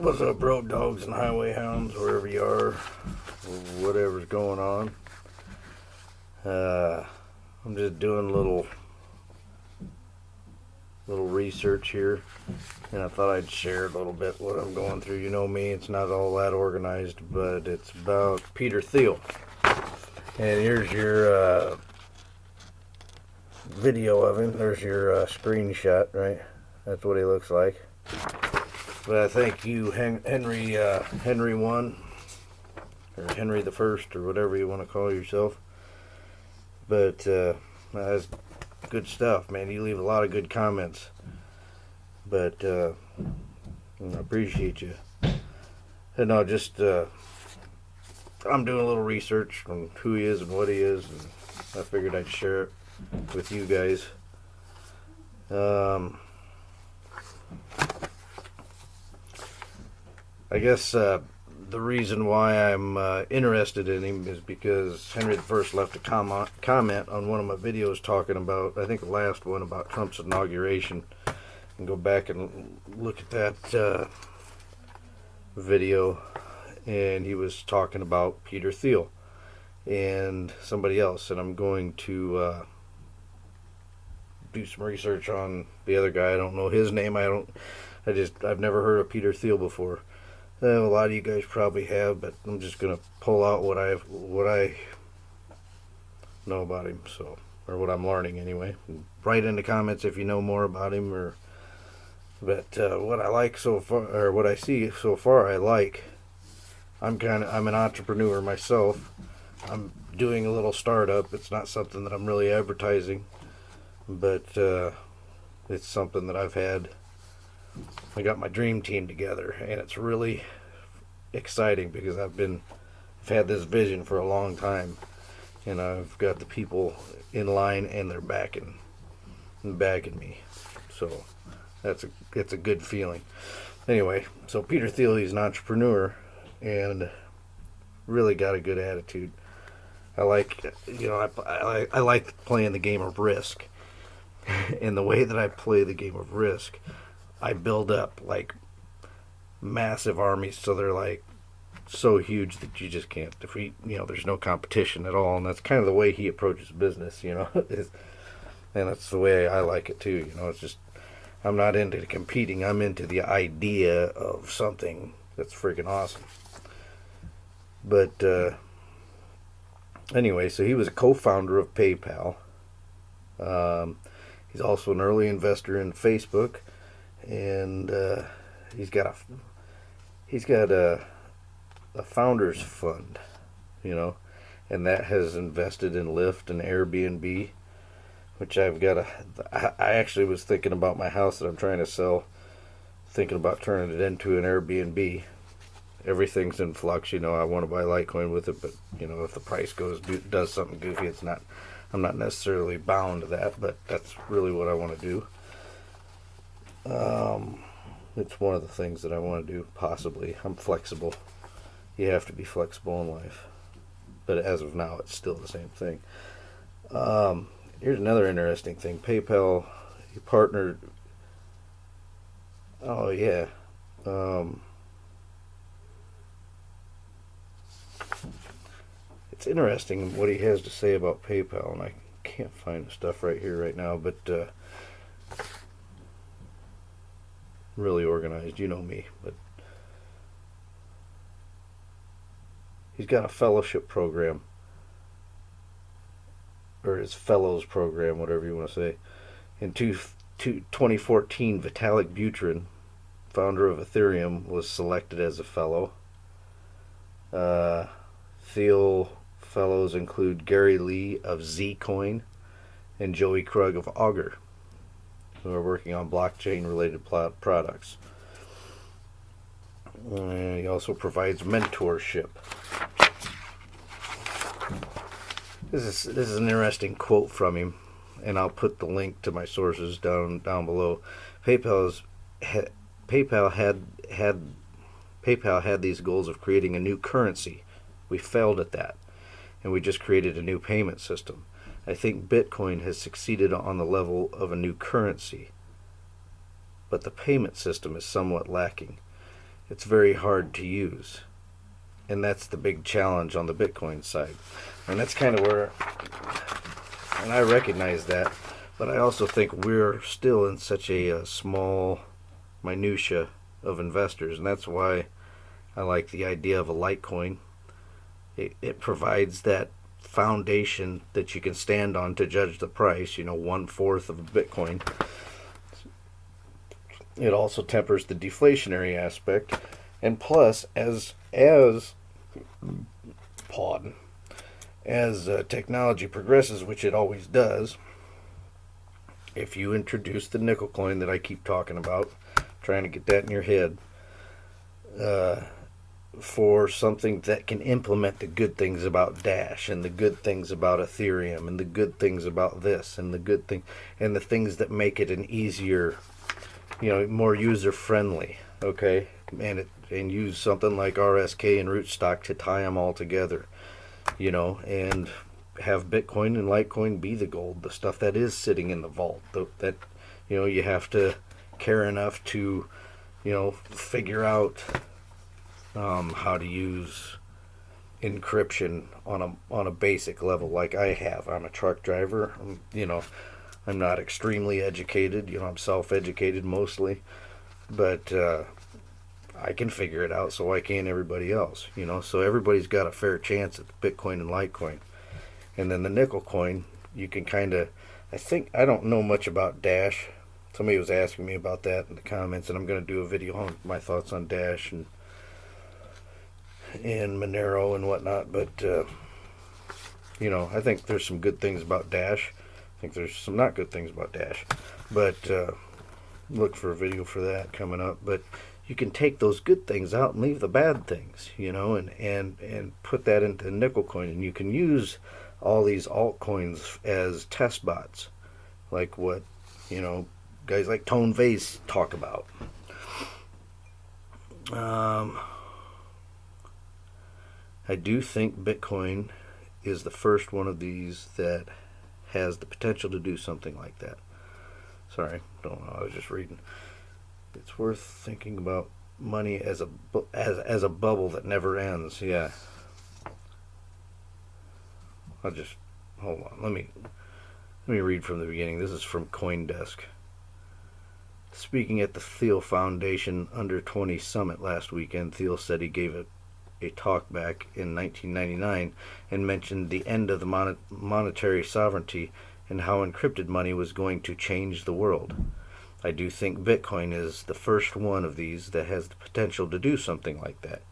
What's up, road dogs and highway hounds, wherever you are, whatever's going on? I'm just doing a little research here, and I thought I'd share a little bit what I'm going through. You know me, it's not all that organized, but it's about Peter Thiel. And here's your video of him. There's your screenshot, right? That's what he looks like. But I thank you, Henry 1, or Henry the First, or whatever you want to call yourself. But that's good stuff, man. You leave a lot of good comments. But I appreciate you. And no, just I'm doing a little research on who he is and what he is, and I figured I'd share it with you guys. I guess the reason why I'm interested in him is because Henry I left a comment on one of my videos talking about, I think the last one, about Trump's inauguration. And go back and look at that video, and he was talking about Peter Thiel and somebody else, and I'm going to do some research on the other guy. I don't know his name. I've never heard of Peter Thiel before. A lot of you guys probably have, but I'm just gonna pull out what I know about him, or what I'm learning anyway. Write in the comments if you know more about him, but what I like so far, or what I see so far, I like. I'm an entrepreneur myself. I'm doing a little startup. It's not something that I'm really advertising, but it's something that I got my dream team together, and it's really exciting because I've had this vision for a long time, and I've got the people in line, and they're backing me. So it's a good feeling. Anyway, so Peter Thiel, he's an entrepreneur and really got a good attitude. I like playing the game of Risk, and the way that I play the game of Risk, I build up like massive armies, so they're like so huge that you just can't defeat. There's no competition at all, and that's kind of the way he approaches business. And that's the way I like it too. It's just, I'm not into competing. I'm into the idea of something that's freaking awesome. But anyway, so he was a co-founder of PayPal. He's also an early investor in Facebook. And he's got a founders fund, and that has invested in Lyft and Airbnb, which I actually was thinking about my house that I'm trying to sell, thinking about turning it into an Airbnb. Everything's in flux, I want to buy Litecoin with it, but if the price does something goofy, I'm not necessarily bound to that, but that's really what I want to do. It's one of the things that I want to do, possibly. I'm flexible. You have to be flexible in life. But as of now, it's still the same thing. Here's another interesting thing. PayPal, he partnered... Oh, yeah. It's interesting what he has to say about PayPal, and I can't find the stuff right here right now, but... really organized, you know me, but he's got a fellowship program, or his fellows program, whatever you want to say. In 2014, Vitalik Buterin, founder of Ethereum, was selected as a fellow. Thiel fellows include Gary Lee of Zcoin and Joey Krug of Augur, who are working on blockchain-related products. He also provides mentorship. This is an interesting quote from him, and I'll put the link to my sources down below. PayPal had these goals of creating a new currency. We failed at that, and we just created a new payment system. I think Bitcoin has succeeded on the level of a new currency, but the payment system is somewhat lacking. it's very hard to use. And that's the big challenge on the Bitcoin side. And that's kind of where, and I recognize that, but I also think we're still in such a small minutia of investors, and that's why I like the idea of a Litecoin. It provides that foundation that you can stand on to judge the price, 1/4 of a Bitcoin. It also tempers the deflationary aspect, and plus, as technology progresses, which it always does, if you introduce the nickel coin that I keep talking about, trying to get that in your head, for something that can implement the good things about Dash and the good things about Ethereum and the good things about this and the things that make it an easier, more user friendly, okay, and use something like RSK and Rootstock to tie them all together, and have Bitcoin and Litecoin be the gold, the stuff that is sitting in the vault, that you have to care enough to figure out how to use encryption on a basic level, like I have. I'm a truck driver. I'm not extremely educated. I'm self-educated mostly, but I can figure it out. So why can't everybody else? So everybody's got a fair chance at Bitcoin and Litecoin. And then the nickel coin, you can kind of, I don't know much about Dash. Somebody was asking me about that in the comments, and I'm going to do a video on my thoughts on Dash and Monero and whatnot. But I think there's some good things about Dash. I think there's some not good things about Dash. But look for a video for that coming up. But you can take those good things out and leave the bad things, and put that into the nickel coin, and you can use all these altcoins as test bots, like what guys like Tone Vase talk about. I do think Bitcoin is the first one of these that has the potential to do something like that. Sorry, don't know. I was just reading. It's worth thinking about money as a bubble that never ends. Yeah. I'll just hold on. Let me read from the beginning. This is from CoinDesk. Speaking at the Thiel Foundation Under 20 Summit last weekend, Thiel said he gave a talk back in 1999 and mentioned the end of the monetary sovereignty and how encrypted money was going to change the world. I do think Bitcoin is the first one of these that has the potential to do something like that.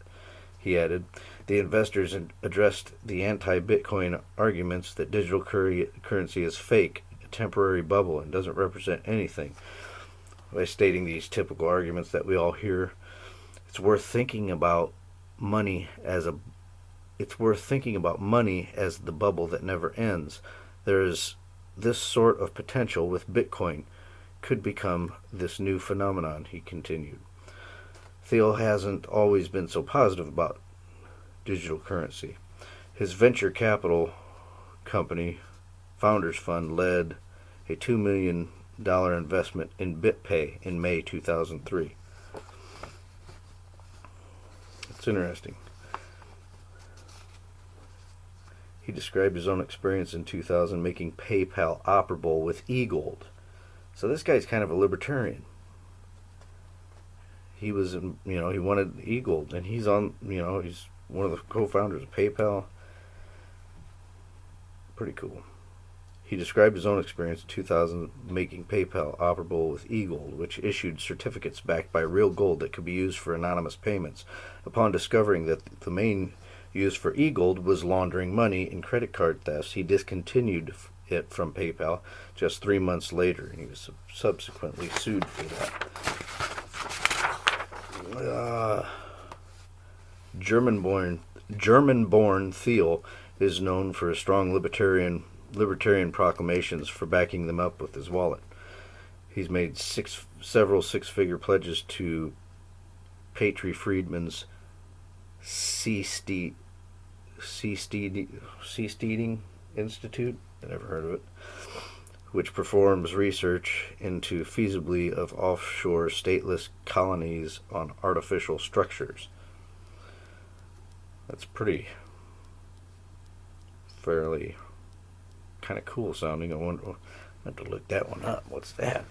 He added, the investors addressed the anti-Bitcoin arguments that digital currency is fake, a temporary bubble, and doesn't represent anything. By stating these typical arguments that we all hear, it's worth thinking about money as the bubble that never ends. There's this sort of potential with Bitcoin could become this new phenomenon, he continued. Thiel hasn't always been so positive about digital currency. His venture capital company, Founders Fund, led a $2 million investment in BitPay in May 2003. It's interesting. He described his own experience in 2000 making PayPal operable with eGold. So this guy's kind of a libertarian. He was, he wanted eGold, and he's he's one of the co-founders of PayPal. Pretty cool. He described his own experience in 2000 making PayPal operable with eGold, which issued certificates backed by real gold that could be used for anonymous payments. Upon discovering that the main use for eGold was laundering money and credit card thefts, he discontinued it from PayPal just 3 months later, and he was subsequently sued for that. German-born Thiel is known for his strong libertarian proclamations for backing them up with his wallet. He's made several six-figure pledges to Patry Friedman's Seasteading Institute. I never heard of it. which performs research into feasibility of offshore stateless colonies on artificial structures. That's pretty fairly kind of cool sounding. I have to look that one up. What's that?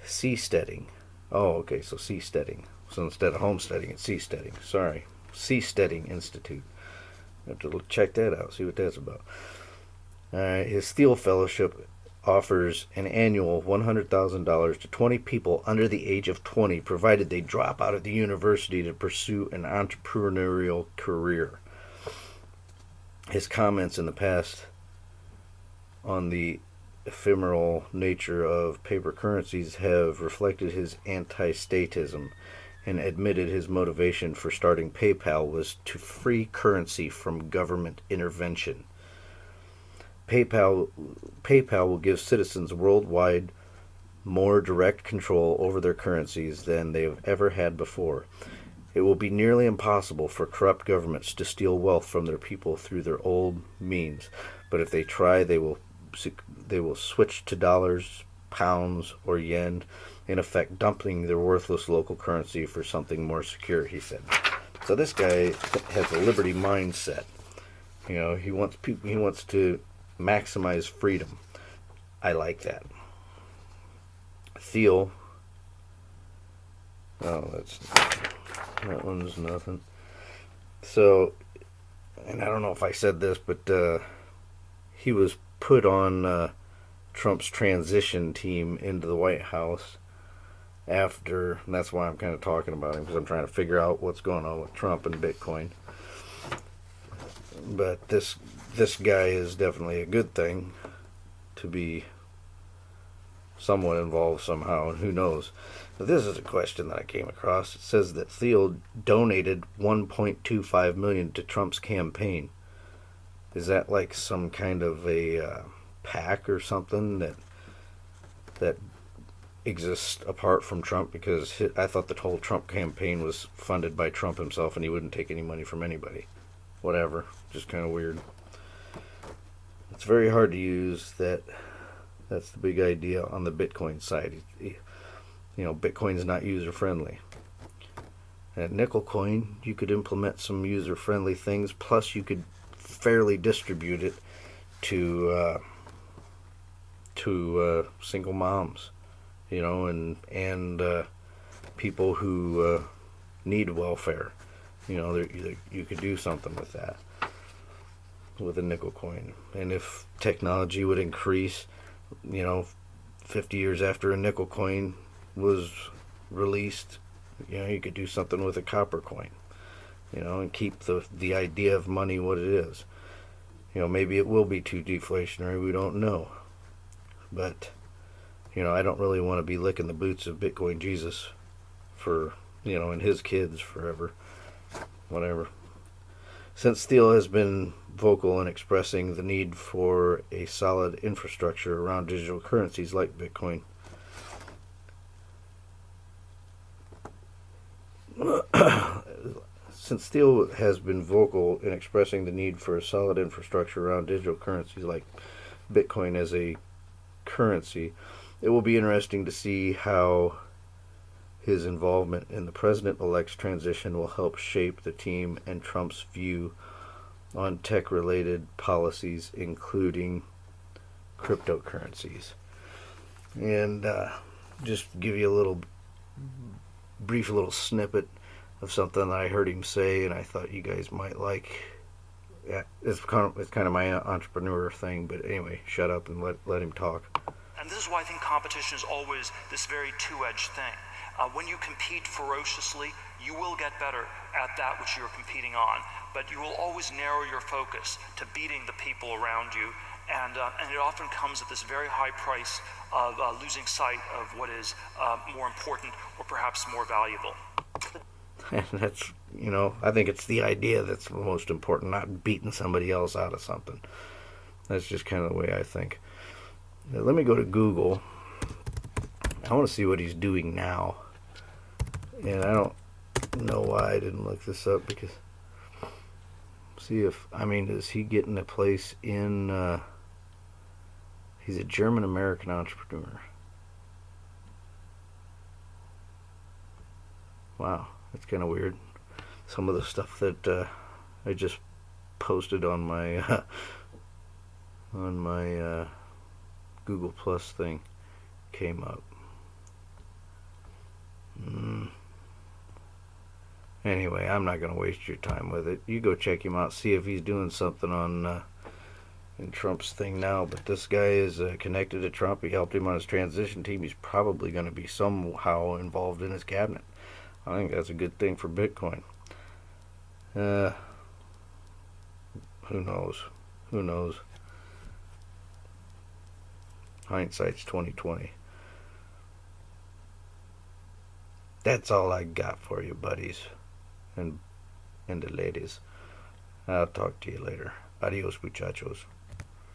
Seasteading. Oh, okay, so seasteading. So instead of homesteading, it's seasteading. Sorry. Seasteading Institute. I have to check that out, see what that's about. His Thiel Fellowship offers an annual $100,000 to 20 people under the age of 20, provided they drop out of the university to pursue an entrepreneurial career. His comments in the past on the ephemeral nature of paper currencies have reflected his anti-statism, and admitted his motivation for starting PayPal was to free currency from government intervention. PayPal will give citizens worldwide more direct control over their currencies than they have ever had before. It will be nearly impossible for corrupt governments to steal wealth from their people through their old means, but if they try, they will switch to dollars, pounds, or yen, in effect dumping their worthless local currency for something more secure, he said. So this guy has a liberty mindset. You know, he wants to maximize freedom. I like that. Thiel. Oh, that one's nothing. So, and I don't know if I said this, but he was put on Trump's transition team into the White House after, and that's why I'm kind of talking about him, because I'm trying to figure out what's going on with Trump and Bitcoin. But this guy is definitely a good thing to be somewhat involved somehow, and who knows. But this is a question that I came across. It says that Thiel donated $1.25 million to Trump's campaign. Is that like some kind of a PAC or something that exists apart from Trump? Because I thought the whole Trump campaign was funded by Trump himself, and he wouldn't take any money from anybody. Whatever, just kind of weird. It's very hard to use that. That's the big idea on the Bitcoin side. You know, Bitcoin's not user-friendly. At nickel coin, you could implement some user-friendly things, plus you could fairly distribute it to single moms, you know, and people who need welfare. You know, you could do something with that, with a nickel coin. And if technology would increase, you know, 50 years after a nickel coin was released, you know, you could do something with a copper coin, you know, and keep the idea of money what it is. You know, maybe it will be too deflationary, we don't know. But, you know, I don't really want to be licking the boots of Bitcoin Jesus for, you know, and his kids forever. Whatever. Since Thiel has been vocal in expressing the need for a solid infrastructure around digital currencies like Bitcoin, since Thiel has been vocal in expressing the need for a solid infrastructure around digital currencies like Bitcoin as a currency, it will be interesting to see how his involvement in the president-elect's transition will help shape the team and Trump's view on tech-related policies, including cryptocurrencies. And just give you a little brief little snippet of something that I heard him say, and I thought you guys might like. Yeah, it's kind of my entrepreneur thing, but anyway, shut up and let him talk. And this is why I think competition is always this very two-edged thing. When you compete ferociously, you will get better at that which you're competing on, but you will always narrow your focus to beating the people around you, and it often comes at this very high price of losing sight of what is more important or perhaps more valuable. And that's, you know, I think it's the idea that's most important, not beating somebody else out of something. That's just kind of the way I think. Now, let me go to Google. I want to see what he's doing now. And I don't know why I didn't look this up, because see if, I mean, is he getting a place in He's a German-American entrepreneur. Wow, that's kind of weird. Some of the stuff that I just posted on my Google Plus thing came up. Anyway, I'm not going to waste your time with it. You go check him out, see if he's doing something on in Trump's thing now. But this guy is connected to Trump. He helped him on his transition team. He's probably going to be somehow involved in his cabinet. I think that's a good thing for Bitcoin. Who knows? Who knows? Hindsight's 2020. That's all I got for you, buddies and the ladies. I'll talk to you later. Adios, muchachos.